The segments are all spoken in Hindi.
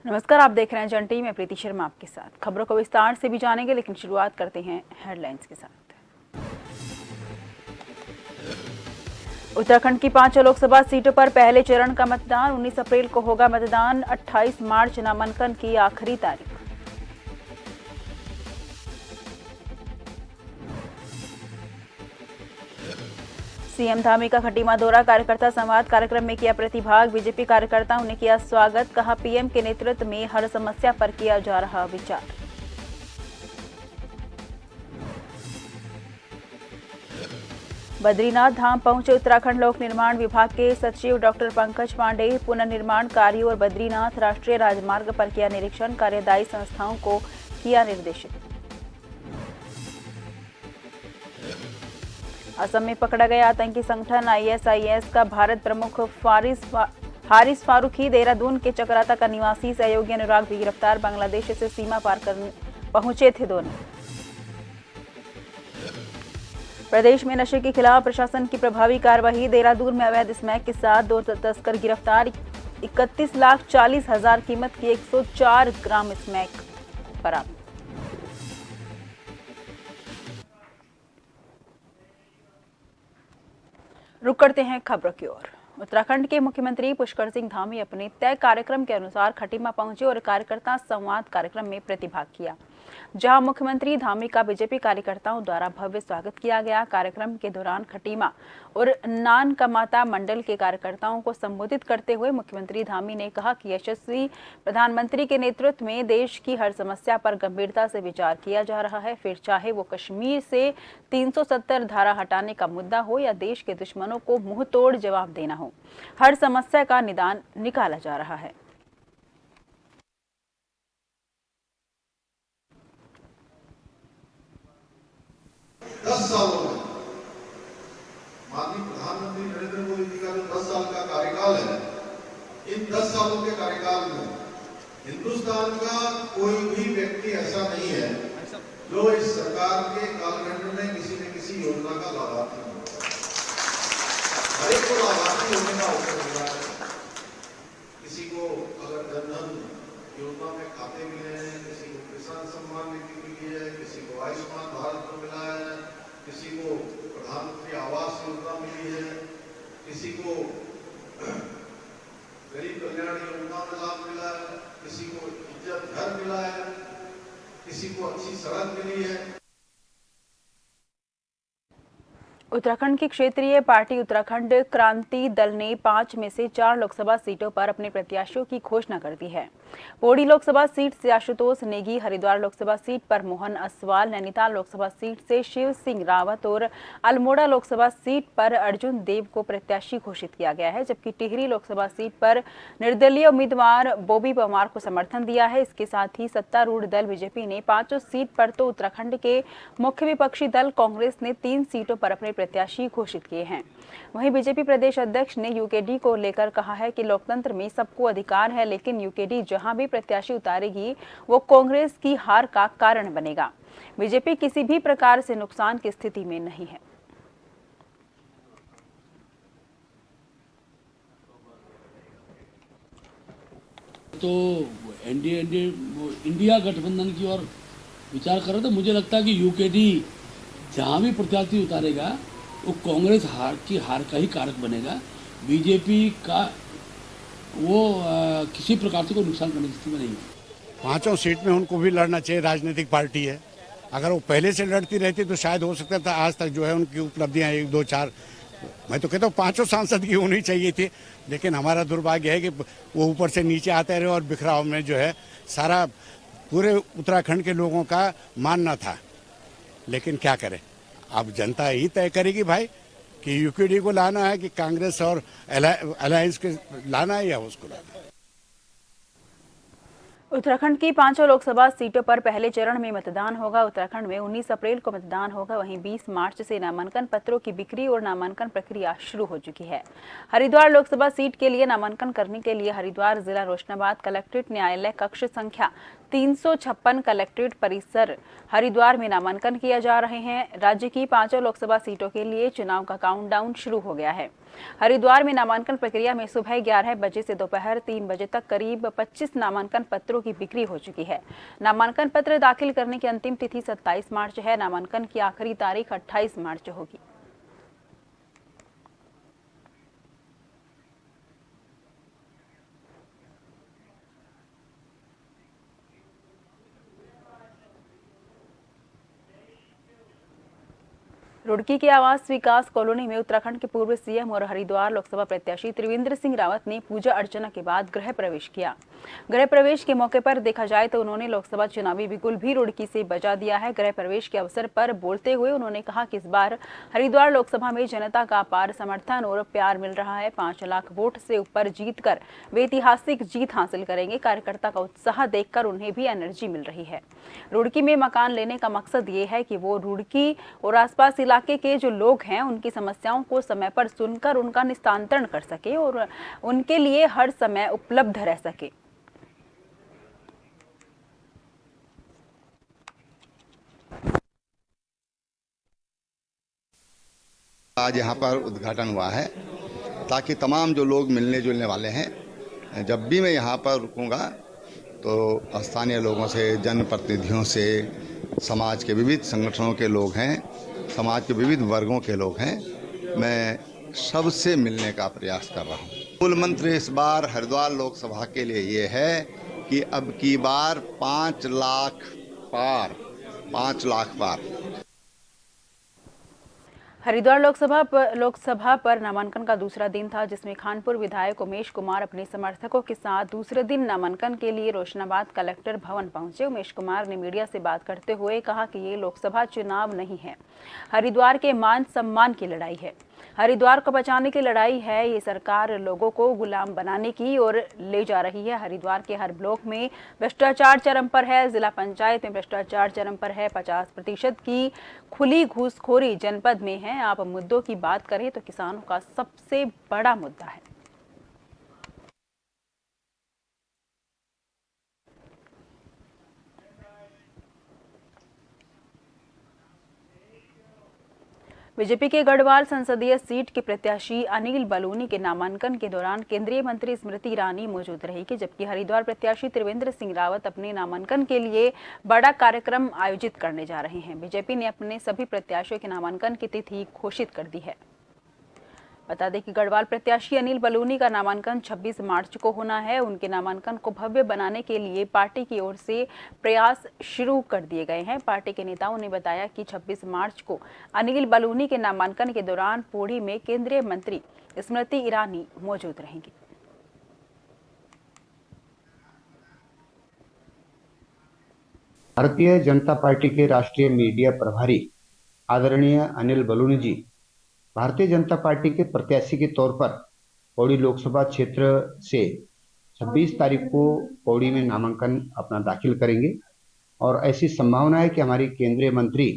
नमस्कार, आप देख रहे हैं जन टीवी में प्रीति शर्मा आपके साथ। खबरों को विस्तार से भी जानेंगे, लेकिन शुरुआत करते हैं हेडलाइंस के साथ। उत्तराखंड की 5 लोकसभा सीटों पर पहले चरण का मतदान 19 अप्रैल को होगा मतदान। 28 मार्च नामांकन की आखिरी तारीख। सीएम धामी का खटीमा दौरा, कार्यकर्ता संवाद कार्यक्रम में किया प्रतिभाग। बीजेपी कार्यकर्ताओं ने किया स्वागत, कहा पीएम के नेतृत्व में हर समस्या पर किया जा रहा विचार। बद्रीनाथ धाम पहुंचे उत्तराखंड लोक निर्माण विभाग के सचिव डॉक्टर पंकज पांडे। पुनर्निर्माण कार्यों और बद्रीनाथ राष्ट्रीय राजमार्ग पर किया निरीक्षण, कार्यदायी संस्थाओं को किया निर्देशित। असम में पकड़ा गया आतंकी संगठन आईएसआईएस का भारत प्रमुख हारिस फारूकी। देहरादून के चकराता का निवासी सहयोगी अनुराग भी गिरफ्तार। बांग्लादेश से सीमा पार करने पहुंचे थे दोनों। प्रदेश में नशे के खिलाफ प्रशासन की प्रभावी कार्रवाई। देहरादून में अवैध स्मैक के साथ 2 तस्कर गिरफ्तार। 31,40,000 कीमत की 104 ग्राम स्मैक बरामद। रुक करते हैं खबरों की ओर। उत्तराखंड के मुख्यमंत्री पुष्कर सिंह धामी अपने तय कार्यक्रम के अनुसार खटीमा पहुंचे और कार्यकर्ता संवाद कार्यक्रम में प्रतिभाग किया, जहां मुख्यमंत्री धामी का बीजेपी कार्यकर्ताओं द्वारा भव्य स्वागत किया गया। कार्यक्रम के दौरान खटीमा और नान कमाता मंडल के कार्यकर्ताओं को संबोधित करते हुए मुख्यमंत्री धामी ने कहा कि यशस्वी प्रधानमंत्री के नेतृत्व में देश की हर समस्या पर गंभीरता से विचार किया जा रहा है, फिर चाहे वो कश्मीर से 370 धारा हटाने का मुद्दा हो या देश के दुश्मनों को मुंह तोड़ जवाब देना हो, हर समस्या का निदान निकाला जा रहा है। माननीय प्रधानमंत्री नरेंद्र मोदी जी का जो 10 साल का कार्यकाल है, इन 10 सालों के कार्यकाल में हिंदुस्तान का कोई भी व्यक्ति ऐसा नहीं है जो इस सरकार के कालखंड में किसी न किसी योजना का लाभार्थी हो। हर एक को लाभार्थी होने का अवसर मिला है। किसी को अगर जनधन योजना में खाते मिले हैं, किसी को किसान सम्मान निधि मिली है, किसी को आयुष्मान भारत मिला है, किसी को प्रधानमंत्री आवास योजना मिली है, किसी को गरीब कल्याण योजना में लाभ मिला है, किसी को इज्जत घर मिला है, किसी को अच्छी सड़क मिली है। उत्तराखंड की क्षेत्रीय पार्टी उत्तराखंड क्रांति दल ने 5 में से 4 लोकसभा सीटों पर अपने प्रत्याशियों की घोषणा कर दी है। पौड़ी लोकसभा सीट से आशुतोष नेगी, हरिद्वार लोकसभा सीट पर मोहन असवाल, नैनीताल लोकसभा सीट से शिव सिंह रावत और अल्मोड़ा लोकसभा सीट पर अर्जुन देव को प्रत्याशी घोषित किया गया है, जबकि टिहरी लोकसभा सीट पर निर्दलीय उम्मीदवार बॉबी परमार को समर्थन दिया है। इसके साथ ही सत्तारूढ़ दल बीजेपी ने 5 सीट पर तो उत्तराखंड के मुख्य विपक्षी दल कांग्रेस ने 3 सीटों पर अपने प्रत्याशी घोषित किए हैं। वहीं बीजेपी प्रदेश अध्यक्ष ने यूकेडी को लेकर कहा है कि लोकतंत्र में सबको अधिकार है, लेकिन यूकेडी जहां भी प्रत्याशी उतारेगी वो कांग्रेस की हार का कारण बनेगा। बीजेपी किसी भी प्रकार से नुकसान की स्थिति में नहीं है। तो इंडिया गठबंधन की ओर विचार कर रहे थे। मुझे लगता है कि यूकेडी जहाँ भी प्रत्याशी उतारेगा वो कांग्रेस हार का ही कारक बनेगा। बीजेपी का वो किसी प्रकार से कोई नुकसान करने की स्थिति में नहीं है। 5 सीट में उनको भी लड़ना चाहिए, राजनीतिक पार्टी है। अगर वो पहले से लड़ती रहती तो शायद हो सकता था आज तक जो है उनकी उपलब्धियां 1, 2, 4, मैं तो कहता हूँ 5 सांसद की होनी चाहिए थी। लेकिन हमारा दुर्भाग्य है कि वो ऊपर से नीचे आते रहे और बिखराव में जो है सारा पूरे उत्तराखंड के लोगों का मानना था। लेकिन क्या करें, अब जनता ही तय करेगी भाई कि यूकेडी को लाना है कि कांग्रेस और अलायंस के लाना है या उसको लाना है। उत्तराखंड की 5 लोकसभा सीटों पर पहले चरण में मतदान होगा। उत्तराखंड में 19 अप्रैल को मतदान होगा। वहीं 20 मार्च से नामांकन पत्रों की बिक्री और नामांकन प्रक्रिया शुरू हो चुकी है। हरिद्वार लोकसभा सीट के लिए नामांकन करने के लिए हरिद्वार जिला रोशनाबाद कलेक्ट्रेट न्यायालय कक्ष संख्या 356 कलेक्ट्रेट परिसर हरिद्वार में नामांकन किया जा रहे हैं। राज्य की 5 लोकसभा सीटों के लिए चुनाव का काउंटडाउन शुरू हो गया है। हरिद्वार में नामांकन प्रक्रिया में सुबह 11 बजे से दोपहर 3 बजे तक करीब 25 नामांकन पत्रों की बिक्री हो चुकी है। नामांकन पत्र दाखिल करने की अंतिम तिथि 27 मार्च है। नामांकन की आखिरी तारीख 28 मार्च होगी। रुड़की के आवास विकास कॉलोनी में उत्तराखंड के पूर्व सीएम और हरिद्वार लोकसभा प्रत्याशी त्रिवेंद्र सिंह रावत ने पूजा अर्चना के बाद गृह प्रवेश किया। गृह प्रवेश के मौके पर देखा जाए तो उन्होंने लोकसभा चुनावी बिगुल भी रुड़की से बजा दिया है। गृह प्रवेश के अवसर पर बोलते हुए उन्होंने कहा कि इस बार हरिद्वार लोकसभा में जनता का अपार समर्थन और प्यार मिल रहा है। 5 लाख वोट से ऊपर जीतकर वे ऐतिहासिक जीत हासिल करेंगे। कार्यकर्ता का उत्साह देखकर उन्हें भी एनर्जी मिल रही है। रुड़की में मकान लेने का मकसद ये है कि वो रुड़की और आसपास इलाके के जो लोग हैं उनकी समस्याओं को समय पर सुनकर उनका निस्तारण कर सके और उनके लिए हर समय उपलब्ध रह सके। आज यहाँ पर उद्घाटन हुआ है ताकि तमाम जो लोग मिलने जुलने वाले हैं, जब भी मैं यहाँ पर रुकूंगा तो स्थानीय लोगों से, जनप्रतिनिधियों से, समाज के विविध संगठनों के लोग हैं, समाज के विविध वर्गों के लोग हैं, मैं सबसे मिलने का प्रयास कर रहा हूँ। मूल मंत्र इस बार हरिद्वार लोकसभा के लिए ये है कि अब की बार 5 लाख पार। हरिद्वार लोकसभा पर नामांकन का दूसरा दिन था, जिसमें खानपुर विधायक उमेश कुमार अपने समर्थकों के साथ दूसरे दिन नामांकन के लिए रोशनाबाद कलेक्टर भवन पहुंचे। उमेश कुमार ने मीडिया से बात करते हुए कहा कि ये लोकसभा चुनाव नहीं है, हरिद्वार के मान सम्मान की लड़ाई है, हरिद्वार को बचाने की लड़ाई है। ये सरकार लोगों को गुलाम बनाने की ओर ले जा रही है। हरिद्वार के हर ब्लॉक में भ्रष्टाचार चरम पर है, जिला पंचायत में भ्रष्टाचार चरम पर है, 50% की खुली घूसखोरी जनपद में है। आप मुद्दों की बात करें तो किसानों का सबसे बड़ा मुद्दा है। बीजेपी के गढ़वाल संसदीय सीट के प्रत्याशी अनिल बलूनी के नामांकन के दौरान केंद्रीय मंत्री स्मृति ईरानी मौजूद रहेगी, जबकि हरिद्वार प्रत्याशी त्रिवेंद्र सिंह रावत अपने नामांकन के लिए बड़ा कार्यक्रम आयोजित करने जा रहे हैं। बीजेपी ने अपने सभी प्रत्याशियों के नामांकन की तिथि घोषित कर दी है। बता दें कि गढ़वाल प्रत्याशी अनिल बलूनी का नामांकन 26 मार्च को होना है। उनके नामांकन को भव्य बनाने के लिए पार्टी की ओर से प्रयास शुरू कर दिए गए हैं। पार्टी के नेताओं ने बताया कि 26 मार्च को अनिल बलूनी के नामांकन के दौरान पौड़ी में केंद्रीय मंत्री स्मृति ईरानी मौजूद रहेंगी। भारतीय जनता पार्टी के राष्ट्रीय मीडिया प्रभारी आदरणीय अनिल बलूनी जी भारतीय जनता पार्टी के प्रत्याशी के तौर पर पौड़ी लोकसभा क्षेत्र से 26 तारीख को पौड़ी में नामांकन अपना दाखिल करेंगे और ऐसी संभावना है कि हमारी केंद्रीय मंत्री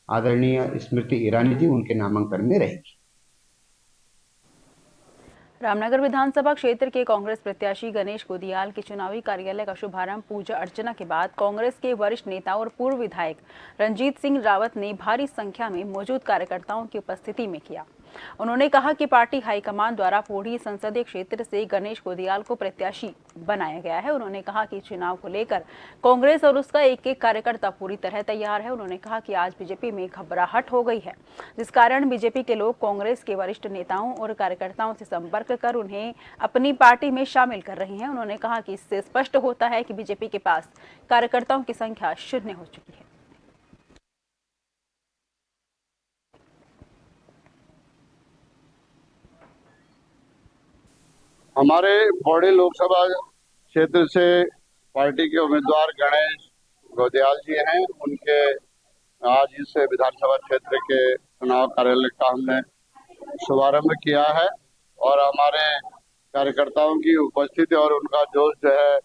आदरणीय स्मृति ईरानी जी उनके नामांकन में रहेगी। रामनगर विधानसभा क्षेत्र के कांग्रेस प्रत्याशी गणेश गोदियाल के चुनावी कार्यालय का शुभारंभ पूजा अर्चना के बाद कांग्रेस के वरिष्ठ नेता और पूर्व विधायक रणजीत सिंह रावत ने भारी संख्या में मौजूद कार्यकर्ताओं की उपस्थिति में किया। उन्होंने कहा कि पार्टी हाईकमान द्वारा पौड़ी संसदीय क्षेत्र से गणेश गोदियाल को प्रत्याशी बनाया गया है। उन्होंने कहा कि चुनाव को लेकर कांग्रेस और उसका एक एक कार्यकर्ता पूरी तरह तैयार है। उन्होंने कहा कि आज बीजेपी में घबराहट हो गई है, जिस कारण बीजेपी के लोग कांग्रेस के वरिष्ठ नेताओं और कार्यकर्ताओं से संपर्क कर उन्हें अपनी पार्टी में शामिल कर रहे हैं। उन्होंने कहा कि इससे स्पष्ट होता है कि बीजेपी के पास कार्यकर्ताओं की संख्या शून्य हो चुकी है। हमारे पौड़ी लोकसभा क्षेत्र से पार्टी के उम्मीदवार गणेश गोदियाल जी हैं। उनके आज इस विधानसभा क्षेत्र के चुनाव कार्यालय का हमने शुभारंभ किया है और हमारे कार्यकर्ताओं की उपस्थिति और उनका जोश जो है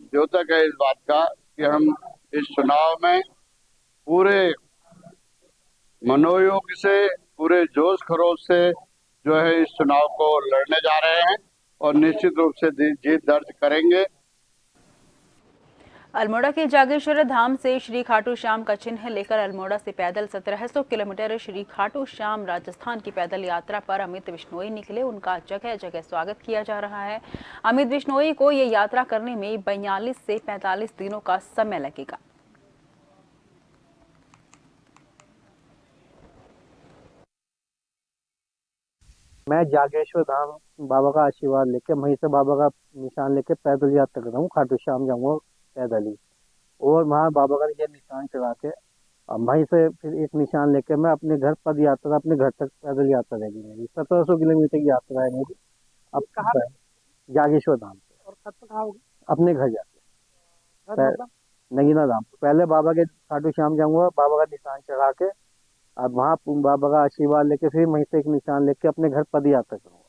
द्योतक है इस बात का कि हम इस चुनाव में पूरे मनोयोग से, पूरे जोश खरोश से जो है इस चुनाव को लड़ने जा रहे हैं और निश्चित रूप से जीत दर्ज करेंगे। अल्मोड़ा के जागेश्वर धाम से श्री खाटू श्याम का चिन्ह लेकर अल्मोड़ा से पैदल 1700 किलोमीटर श्री खाटू श्याम राजस्थान की पैदल यात्रा पर अमित बिश्नोई निकले। उनका जगह जगह स्वागत किया जा रहा है। अमित बिश्नोई को ये यात्रा करने में 42 से 45 दिनों का समय लगेगा। मैं जागेश्वर धाम बाबा का आशीर्वाद लेके वहीं से बाबा का निशान लेके पैदल यात्रा कर रहा हूँ। खाटू श्याम जाऊंगा पैदल ही, और वहाँ बाबा का ये निशान चढ़ा के वहीं से फिर एक निशान लेके मैं अपने घर पद यात्रा, अपने घर तक पैदल यात्रा रहेगी मेरी। 1700 किलोमीटर की यात्रा है मेरी। अब कहाँ? जागेश्वर धाम से। और खत्म कहाँ होगी? अपने घर जाके नगीना धाम। पहले बाबा के खाटू श्याम जाऊंगा, बाबा का निशान चढ़ा के अब वहाँ बाबा का आशीर्वाद लेके फिर वहीं से एक निशान लेके अपने घर पद यात्रा करूंगा।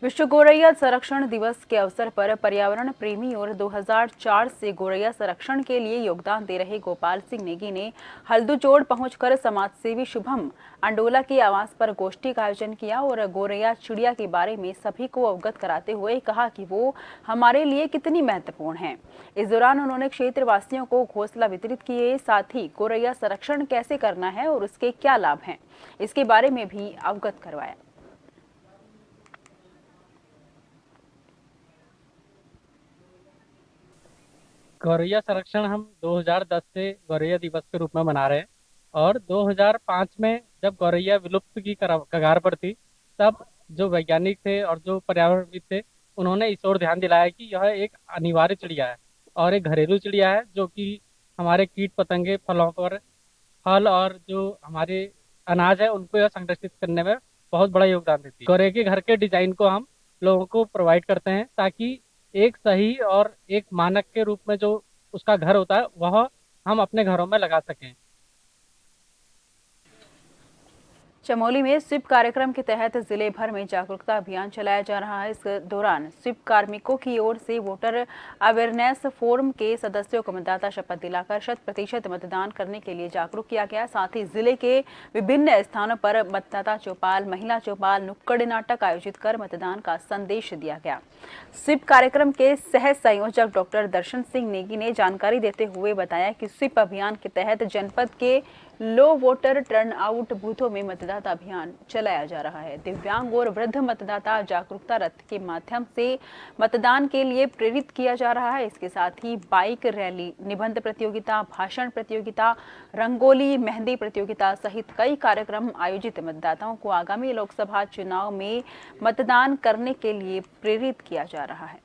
विश्व गोरैया संरक्षण दिवस के अवसर पर पर्यावरण प्रेमी और 2004 से गोरैया संरक्षण के लिए योगदान दे रहे गोपाल सिंह नेगी ने हल्दूचोड़ पहुंचकर समाजसेवी शुभम अंडोला के आवास पर गोष्ठी का आयोजन किया और गोरैया चिड़िया के बारे में सभी को अवगत कराते हुए कहा कि वो हमारे लिए कितनी महत्वपूर्ण है। इस दौरान उन्होंने क्षेत्रवासियों को घोंसला वितरित किए, साथ ही गोरैया संरक्षण कैसे करना है और उसके क्या लाभ हैं, इसके बारे में भी अवगत करवाया। गौरैया संरक्षण हम 2010 से गौरैया दिवस के रूप में मना रहे हैं, और 2005 में जब गौरैया विलुप्त की कगार पर थी, तब जो वैज्ञानिक थे और जो पर्यावरणविद थे, उन्होंने इस ओर ध्यान दिलाया कि यह एक अनिवार्य चिड़िया है और एक घरेलू चिड़िया है, जो कि हमारे कीट पतंगे, फलों पर फल और जो हमारे अनाज है उनको यह संरक्षित करने में बहुत बड़ा योगदान देती है। गौरैया के घर के डिजाइन को हम लोगों को प्रोवाइड करते हैं ताकि एक सही और एक मानक के रूप में जो उसका घर होता है वह हम अपने घरों में लगा सकें। चमोली में स्वीप कार्यक्रम के तहत जिले भर में जागरूकता अभियान चलाया जा रहा है। इस दौरान स्वीप कार्मिकों की ओर से वोटर अवेयरनेस फोरम के सदस्यों को मतदाता शपथ दिलाकर 100% मतदान करने के लिए जागरूक किया गया। साथ ही जिले के विभिन्न स्थानों पर मतदाता चौपाल, महिला चौपाल, नुक्कड़ नाटक आयोजित कर मतदान का संदेश दिया गया। स्वीप कार्यक्रम के सह संयोजक डॉक्टर दर्शन सिंह नेगी ने जानकारी देते हुए बताया कि स्वीप अभियान के तहत जनपद के लो वोटर टर्न आउट बूथों में मतदाता अभियान चलाया जा रहा है। दिव्यांग और वृद्ध मतदाता जागरूकता रथ के माध्यम से मतदान के लिए प्रेरित किया जा रहा है। इसके साथ ही बाइक रैली, निबंध प्रतियोगिता, भाषण प्रतियोगिता, रंगोली, मेहंदी प्रतियोगिता सहित कई कार्यक्रम आयोजित मतदाताओं को आगामी लोकसभा चुनाव में मतदान करने के लिए प्रेरित किया जा रहा है।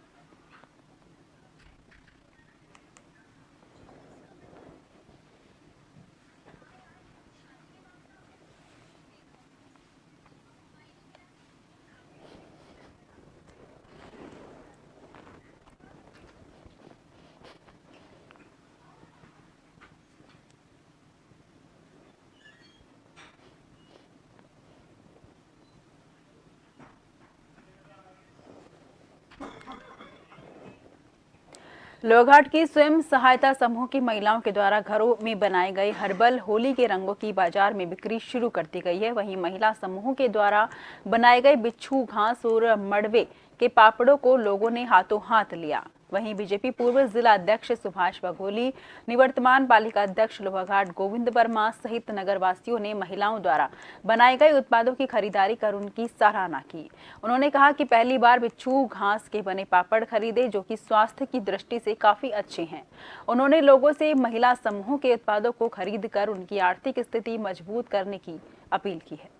लोहाघाट की स्वयं सहायता समूह की महिलाओं के द्वारा घरों में बनाए गए हर्बल होली के रंगों की बाजार में बिक्री शुरू कर दी गई है। वहीं महिला समूह के द्वारा बनाए गए बिच्छू, घास और मड़वे के पापड़ों को लोगों ने हाथों हाथ लिया। वहीं बीजेपी पूर्व जिला अध्यक्ष सुभाष बघोली, निवर्तमान पालिका अध्यक्ष लोहाघाट गोविंद वर्मा सहित नगरवासियों ने महिलाओं द्वारा बनाए गए उत्पादों की खरीदारी कर उनकी सराहना की। उन्होंने कहा कि पहली बार बिच्छू घास के बने पापड़ खरीदे, जो कि स्वास्थ्य की दृष्टि से काफी अच्छे हैं। उन्होंने लोगों से महिला समूह के उत्पादों को खरीद कर उनकी आर्थिक स्थिति मजबूत करने की अपील की है।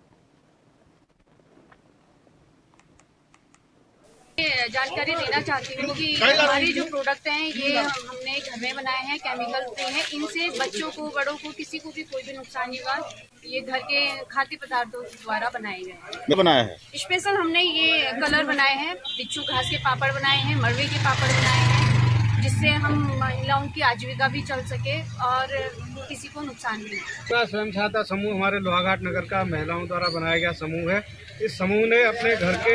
जानकारी देना चाहती हूँ कि हमारे जो प्रोडक्ट हैं ये हमने घर में बनाए हैं, केमिकल फ्री हैं। इनसे बच्चों को, बड़ों को, किसी को भी कोई भी नुकसान नहीं होगा। ये घर के खाद्य पदार्थों द्वारा बनाए गए हैं। बनाया है स्पेशल हमने ये कलर बनाए हैं, बिच्छू घास के पापड़ बनाए हैं, मड़वे के पापड़ बनाए हैं, जिससे हम महिलाओं की आजीविका भी चल सके और किसी को नुकसान भी नहीं। स्वयं सहायता समूह हमारे लोहाघाट नगर का महिलाओं द्वारा बनाया गया समूह है। इस समूह ने अपने घर के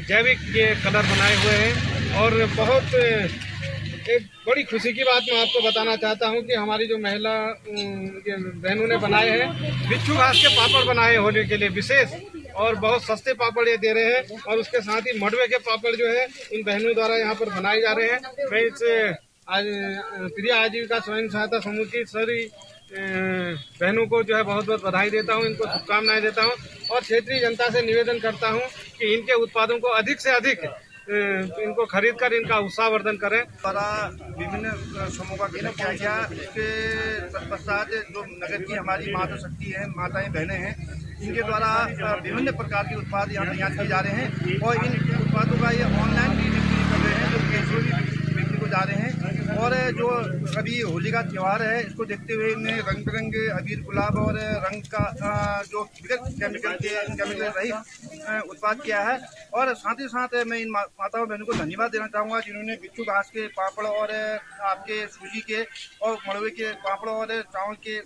जैविक ये कलर बनाए हुए हैं और बहुत एक बड़ी खुशी की बात मैं आपको बताना चाहता हूं कि हमारी जो महिला बहनों ने बनाए हैं बिच्छू घास के पापड़ बनाए होली के लिए विशेष और बहुत सस्ते पापड़ ये दे रहे हैं और उसके साथ ही मडवे के पापड़ जो है इन बहनों द्वारा यहाँ पर बनाए जा रहे हैं। मैं इस आज प्रिय आजीविका स्वयं सहायता समूह की सारी बहनों को जो है बहुत बहुत बधाई देता हूँ, इनको शुभकामनाएं देता हूँ और क्षेत्रीय जनता से निवेदन करता हूँ कि इनके उत्पादों को अधिक से अधिक इनको खरीद कर इनका उत्साहवर्धन करें। द्वारा विभिन्न समूह का गठन किया गया। इसके तत्पश्चात जो नगर की हमारी माता शक्ति है, माताएं बहनें हैं, इनके द्वारा विभिन्न प्रकार के उत्पाद यहाँ तैयार किए जा रहे हैं और इन उत्पादों का ये ऑनलाइन भी बिक्री कर रहे हैं, जो कैशुअल भी बिक्री को जा रहे हैं। और जो अभी होली का त्यौहार है, इसको देखते हुए इन्हें रंग बिरंगे अबीर गुलाब और रंग का जो केमिकल रहित उत्पाद किया है। और साथ ही साथ मैं इन माताओं बहनों को धन्यवाद देना चाहूँगा जिन्होंने बिच्छू घास के पापड़ और आपके सूजी के और मड़वे के पापड़ और चावल के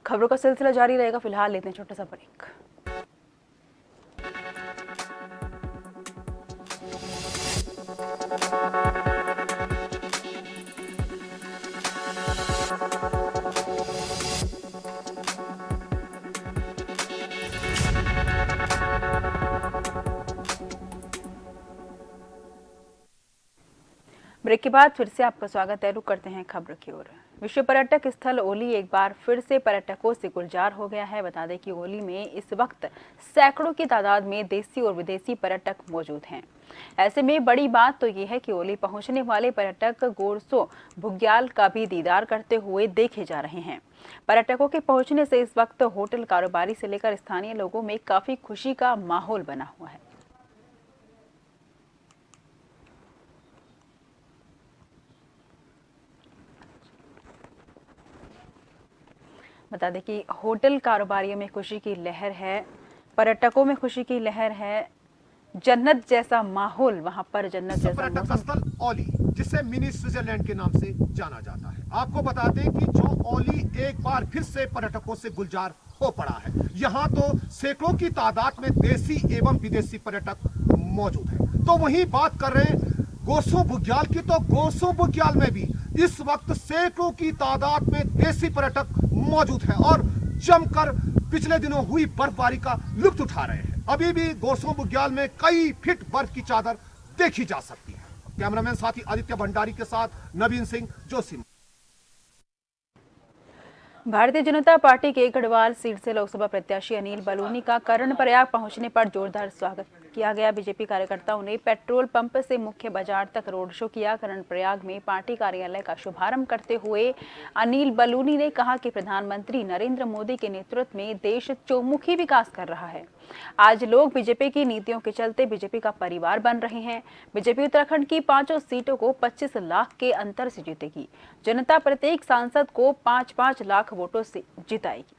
खबरों का सिलसिला जारी रहेगा। फिलहाल लेते हैं छोटा सा ब्रेक। ब्रेक के बाद फिर से आपका स्वागत है। रुक करते हैं खबर की ओर। विश्व पर्यटक स्थल ओली एक बार फिर से पर्यटकों से गुलजार हो गया है। बता दें कि ओली में इस वक्त सैकड़ों की तादाद में देसी और विदेशी पर्यटक मौजूद हैं। ऐसे में बड़ी बात तो ये है कि ओली पहुंचने वाले पर्यटक गोरसो बुग्याल का भी दीदार करते हुए देखे जा रहे हैं। पर्यटकों के पहुंचने से इस वक्त होटल कारोबारी से लेकर स्थानीय लोगों में काफी खुशी का माहौल बना हुआ है। बता दें कि होटल कारोबारियों में खुशी की लहर है, पर्यटकों में खुशी की लहर है। जन्नत जैसा माहौल वहां पर, जन्नत जैसा पर्यटक स्थल ओली, जिसे मिनी स्विट्जरलैंड के नाम से जाना जाता है। आपको बता दें कि जो ओली एक बार फिर से पर्यटकों से गुलजार हो पड़ा है। यहाँ तो सैकड़ों की तादाद में देसी एवं विदेशी पर्यटक मौजूद है। तो वहीं बात कर रहे हैं गोरसो बुग्याल की, तो गोरसो बुग्याल में भी इस वक्त सैकड़ों की तादाद में देसी पर्यटक मौजूद है और जमकर पिछले दिनों हुई बर्फबारी का लुत्फ उठा रहे हैं। अभी भी गोरसो बुग्याल में कई फीट बर्फ की चादर देखी जा सकती है। कैमरामैन साथी आदित्य भंडारी के साथ नवीन सिंह जोशी। भारतीय जनता पार्टी के गढ़वाल सीट से लोकसभा प्रत्याशी अनिल बलूनी का कर्णप्रयाग पहुंचने पर जोरदार स्वागत किया गया। बीजेपी कार्यकर्ताओं ने पेट्रोल पंप से मुख्य बाजार तक रोड शो किया। कर्णप्रयाग में पार्टी कार्यालय का शुभारंभ करते हुए अनिल बलूनी ने कहा कि प्रधानमंत्री नरेंद्र मोदी के नेतृत्व में देश चौमुखी विकास कर रहा है। आज लोग बीजेपी की नीतियों के चलते बीजेपी का परिवार बन रहे हैं। बीजेपी उत्तराखंड की 5 सीटों को 25 लाख के अंतर से जीतेगी। जनता प्रत्येक सांसद को 5-5 लाख वोटों से जिताएगी।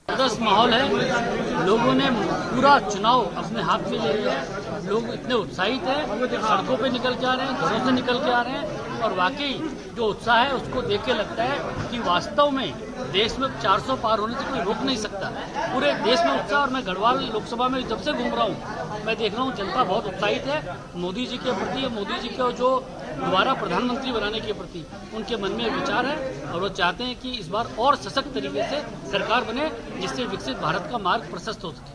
जबरदस्त माहौल है। लोगों ने पूरा चुनाव अपने हाथ में ले लिया है। लोग इतने उत्साहित हैं, सड़कों पे निकल के आ रहे हैं, घरों से निकल के आ रहे हैं और वाकई जो उत्साह है उसको देख के लगता है कि वास्तव में देश में 400 पार होने से कोई रोक नहीं सकता। पूरे देश में उत्साह। और मैं गढ़वाल लोकसभा में जब से घूम रहा हूँ मैं देख रहा हूँ जनता बहुत उत्साहित है मोदी जी के प्रति। मोदी जी को जो दोबारा प्रधानमंत्री बनाने के प्रति उनके मन में विचार है और वो चाहते हैं कि इस बार और सशक्त तरीके से सरकार बने जिससे विकसित भारत का मार्ग प्रशस्त हो सके।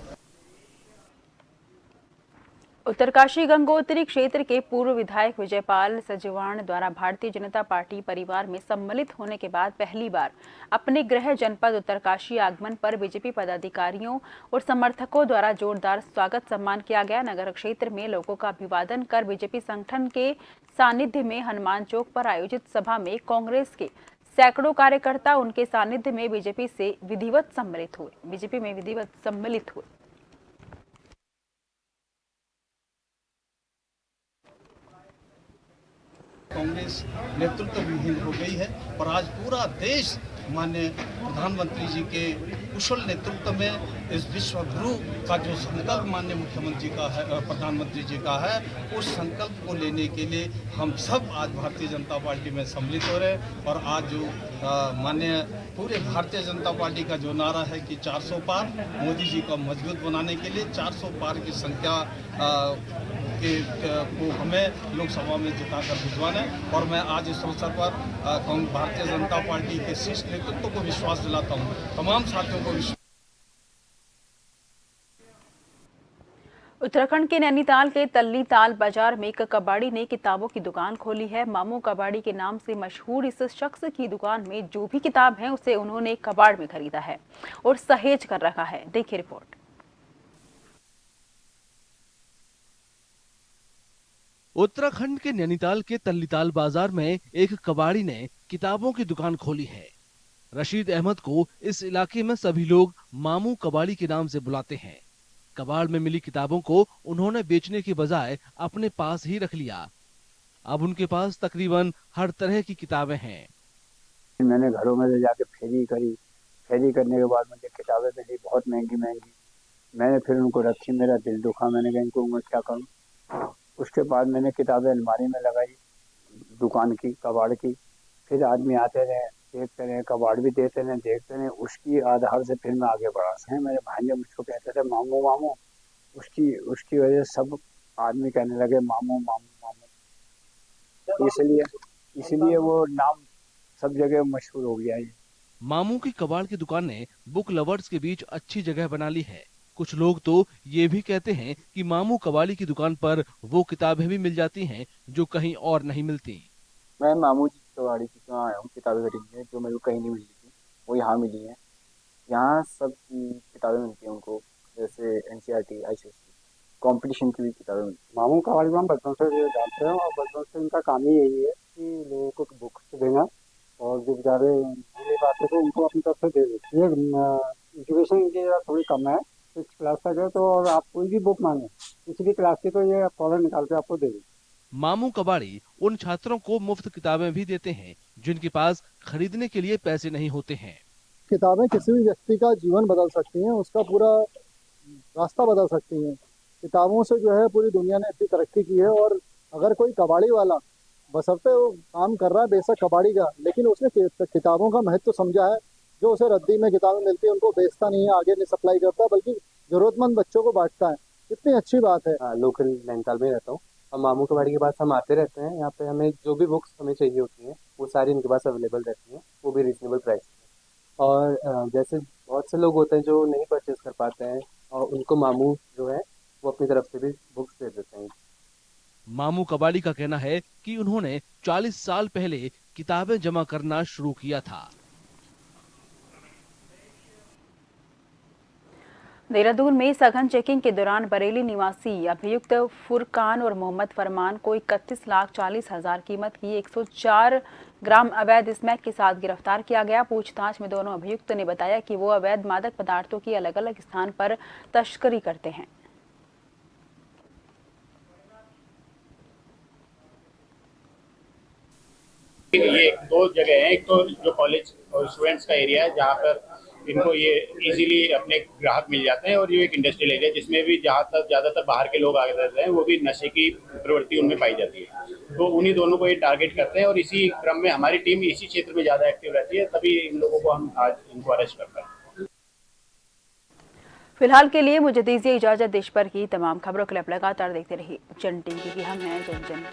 उत्तरकाशी गंगोत्री क्षेत्र के पूर्व विधायक विजयपाल सजवाण द्वारा भारतीय जनता पार्टी परिवार में सम्मिलित होने के बाद पहली बार अपने गृह जनपद उत्तरकाशी आगमन पर बीजेपी पदाधिकारियों और समर्थकों द्वारा जोरदार स्वागत सम्मान किया गया। नगर क्षेत्र में लोगों का अभिवादन कर बीजेपी संगठन के सानिध्य में हनुमान चौक पर आयोजित सभा में कांग्रेस के सैकड़ों कार्यकर्ता उनके सानिध्य में बीजेपी में विधिवत सम्मिलित हुए। कांग्रेस नेतृत्व विहीन हो गई है और आज पूरा देश माननीय प्रधानमंत्री जी के कुशल नेतृत्व में इस विश्व गुरु का जो संकल्प माननीय मुख्यमंत्री का है, प्रधानमंत्री जी का है, उस संकल्प को लेने के लिए हम सब आज भारतीय जनता पार्टी में सम्मिलित हो रहे हैं। और आज जो माननीय पूरे भारतीय जनता पार्टी का जो नारा है कि 400 पार, मोदी जी को मजबूत बनाने के लिए 400 पार की संख्या को हमें लोकसभा में जिताकर भिजवाना है। और मैं आज इस अवसर पर भारतीय जनता पार्टी के शीर्ष नेतृत्व को विश्वास दिलाता हूँ, तमाम साथियों को विश्वास। उत्तराखंड के नैनीताल के तल्ली ताल बाजार में एक कबाड़ी ने किताबों की दुकान खोली है। मामू कबाड़ी के नाम से मशहूर इस शख्स की दुकान में जो भी किताब है उसे उन्होंने कबाड़ में खरीदा है और सहेज कर रखा है। देखिए रिपोर्ट। उत्तराखंड के नैनीताल के तल्लीताल बाजार में एक कबाड़ी ने किताबों की दुकान खोली है। रशीद अहमद को इस इलाके में सभी लोग मामू कबाड़ी के नाम से बुलाते हैं। कबाड़ में मिली किताबों को उन्होंने बेचने की बजाय अपने पास ही रख लिया। अब उनके पास तकरीबन हर तरह की किताबें हैं। मैंने घरों में ले जाके फेरी करी। फेरी करने के बाद मुझे किताबें मिली बहुत महंगी महंगी। मैंने फिर उनको रखी, मेरा दिल दुखा। मैंने कहा इनको मैं क्या करूं। उसके बाद मैंने किताबें अलमारी में लगाई दुकान की, कबाड़ की। फिर आदमी आते रहे, देखते रहे, कबाड़ भी देते रहे, देखते रहे। उसकी आधार से फिर मैं आगे बढ़ा। मेरे भाई ने मुझको कहते थे मामू मामू। उसकी वजह से सब आदमी कहने लगे मामू मामू मामू। इसलिए वो नाम सब जगह मशहूर हो गया है। मामू की कबाड़ की दुकान ने बुक लवर्स के बीच अच्छी जगह बना ली है। कुछ लोग तो ये भी कहते हैं कि मामू कबाड़ी की दुकान पर वो किताबें भी मिल जाती हैं जो कहीं और नहीं मिलती। मैं मामू जी कबाड़ी की यहाँ आया हूँ किताबें खरीदने, जो मेरे को कहीं नहीं मिली थी वो यहाँ मिली हैं। यहाँ सब किताबें मिलती हैं उनको, जैसे NCERT, ICSE, कंपटीशन की भी किताबें मिलती हैं। मामू कबाड़ी को हम बचपन से जानते हैं और बचपन से इनका काम ही यही है कि लोगों को बुक्स देना और जो बेचारे नहीं पाते थे उनको अपनी तरफ से दे देते हैं। एजुकेशन की थोड़ी कम है, 6 क्लास तक है। तो और आप कोई भी बुक मांगे पिछली क्लास की तो ये फौरन निकाल के आपको दे देंगे। मामू कबाड़ी उन छात्रों को मुफ्त किताबें भी देते हैं जिनके पास खरीदने के लिए पैसे नहीं होते हैं। किताबें किसी भी व्यक्ति का जीवन बदल सकती हैं, उसका पूरा रास्ता बदल सकती हैं। किताबों से जो है पूरी दुनिया ने इतनी तरक्की की है। और अगर कोई कबाड़ी वाला बशर्ते वो काम कर रहा है बेशक कबाड़ी का, लेकिन उसने किताबों का महत्व समझा है। जो उसे रद्दी में किताबें मिलती है उनको बेचता नहीं है, आगे नहीं सप्लाई करता, बल्कि जरूरतमंद बच्चों को बांटता है। कितनी अच्छी बात है। लोकल नैनीताल में रहता हूँ और मामू कबाड़ी के पास हम आते रहते हैं। यहाँ पे हमें जो भी बुक्स हमें चाहिए होती हैं वो सारी इनके पास अवेलेबल रहती हैं, वो भी रीजनेबल प्राइस में। और जैसे बहुत से लोग होते हैं जो नहीं परचेज कर पाते हैं और उनको मामू जो है वो अपनी तरफ से भी बुक्स दे देते हैं। मामू कबाड़ी का कहना है कि उन्होंने 40 साल पहले किताबें जमा करना शुरू किया था। देहरादून में सघन चेकिंग के दौरान बरेली निवासी अभियुक्त फुरकान और मोहम्मद फरमान को 31,40,000 कीमत की 104 ग्राम अवैध स्मैक के साथ गिरफ्तार किया गया। पूछताछ में दोनों अभियुक्त ने बताया कि वो अवैध मादक पदार्थों की अलग अलग स्थान पर तस्करी करते हैं। ये 2 जगह हैं, एक तो जो कॉलेज और स्टूडेंट्स का एरिया है जहाँ पर इनको ये इजीली अपने ग्राहक मिल जाते हैं, और ये एक इंडस्ट्रियल एरिया जिसमें भी जहाँ तक ज़्यादातर बाहर के लोग आगे रहते हैं वो भी नशे की प्रवृत्ति उनमें पाई जाती है। तो उन्हीं दोनों को ये टारगेट करते हैं और इसी क्रम में हमारी टीम इसी क्षेत्र में ज़्यादा एक्टिव रहती है, तभी इन लोगों को हम आज इनको अरेस्ट कर पाए। फिलहाल के लिए मुझे दीजिए इजाजत। देश भर की तमाम खबरों के लिए आप लगातार देखते रहिए जन टीवी की। हम हैं जन जन।